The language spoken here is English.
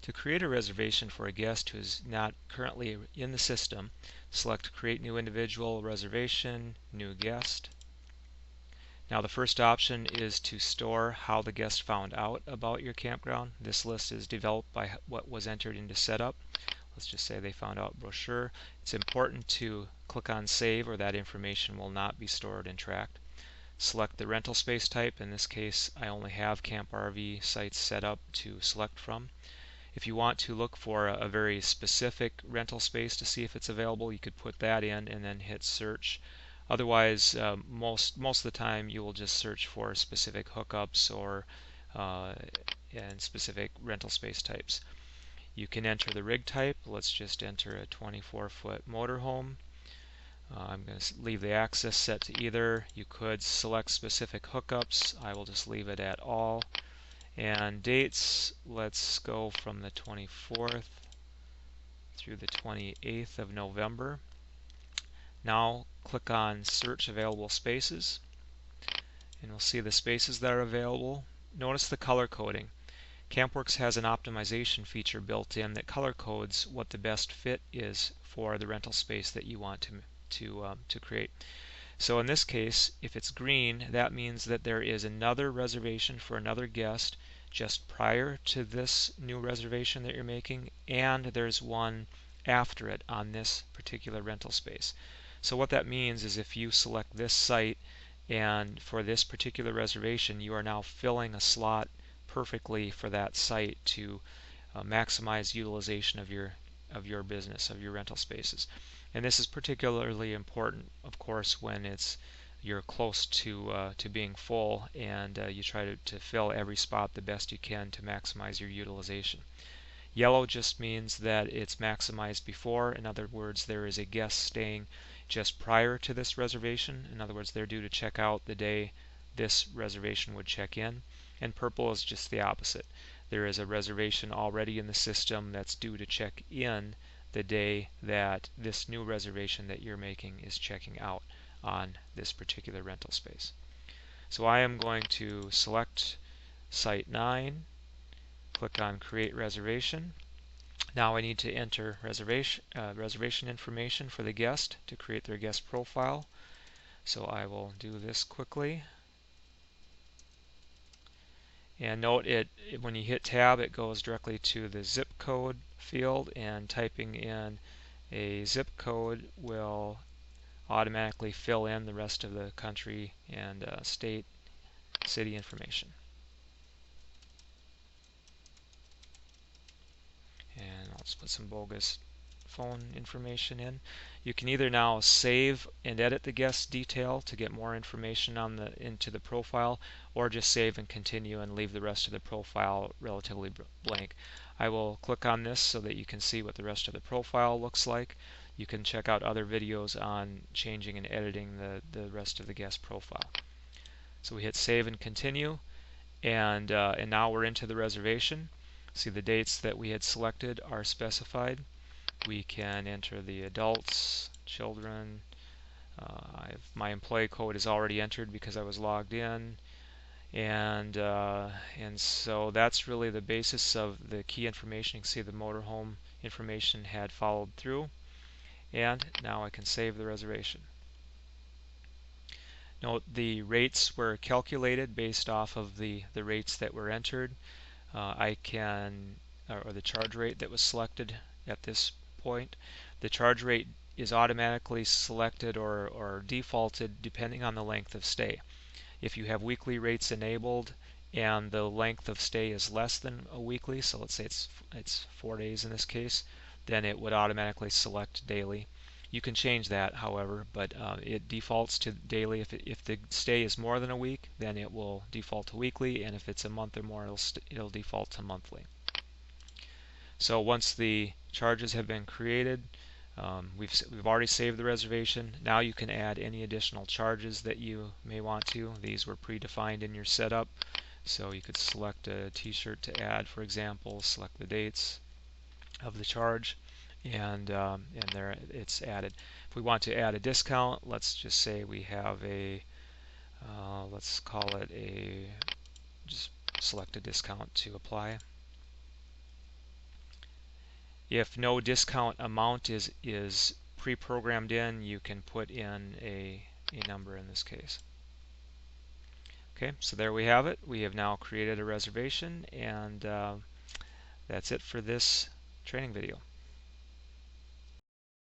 To create a reservation for a guest who is not currently in the system, select Create New Individual Reservation, New Guest. Now the first option is to store how the guest found out about your campground. This list is developed by what was entered into setup. Let's just say they found out brochure. It's important to click on Save or that information will not be stored and tracked. Select the rental space type. In this case, I only have Camp RV sites set up to select from. If you want to look for a very specific rental space to see if it's available, you could put that in and then hit search. Otherwise, most of the time you will just search for specific hookups or and specific rental space types. You can enter the rig type. Let's just enter a 24-foot motorhome. I'm going to leave the access set to either. You could select specific hookups. I will just leave it at all. And dates, let's go from the 24th through the 28th of November. Now click on Search Available Spaces, and we'll see the spaces that are available. Notice the color coding. CampWorks has an optimization feature built in that color codes what the best fit is for the rental space that you want to create. So in this case, if it's green, that means that there is another reservation for another guest just prior to this new reservation that you're making, and there's one after it on this particular rental space. So what that means is if you select this site and for this particular reservation, you are now filling a slot perfectly for that site to maximize utilization of your business, of your rental spaces. And this is particularly important, of course, when you're close to being full and you try to fill every spot the best you can to maximize your utilization. Yellow just means that it's maximized before. In other words, there is a guest staying just prior to this reservation. In other words, they're due to check out the day this reservation would check in. And purple is just the opposite. There is a reservation already in the system that's due to check in the day that this new reservation that you're making is checking out on this particular rental space. So I am going to select Site 9, click on Create Reservation. Now I need to enter reservation information for the guest to create their guest profile. So I will do this quickly. And note when you hit tab, it goes directly to the zip code field, and typing in a zip code will automatically fill in the rest of the country and state, city information. And I'll just put some bogus phone information in. You can either now save and edit the guest detail to get more information into the profile, or just save and continue and leave the rest of the profile relatively blank. I will click on this so that you can see what the rest of the profile looks like. You can check out other videos on changing and editing the rest of the guest profile. So we hit save and continue, and now we're into the reservation. See, the dates that we had selected are specified. We can enter the adults, children. My employee code is already entered because I was logged in, and so that's really the basis of the key information. You can see the motorhome information had followed through, and now I can save the reservation. Note the rates were calculated based off of the rates that were entered. Or the charge rate that was selected at this point. The charge rate is automatically selected or defaulted depending on the length of stay. If you have weekly rates enabled and the length of stay is less than a weekly, so let's say it's 4 days in this case, then it would automatically select daily. You can change that, however, but it defaults to daily. If the stay is more than a week, then it will default to weekly, and if it's a month or more, it'll default to monthly. So once the charges have been created, we've already saved the reservation. Now you can add any additional charges that you may want to. These were predefined in your setup, so you could select a t-shirt to add, for example, select the dates of the charge, and there it's added. If we want to add a discount, let's just say we have a let's call it just select a discount to apply. If no discount amount is pre-programmed in, you can put in a number in this case. Okay, so there we have it. We have now created a reservation, and that's it for this training video.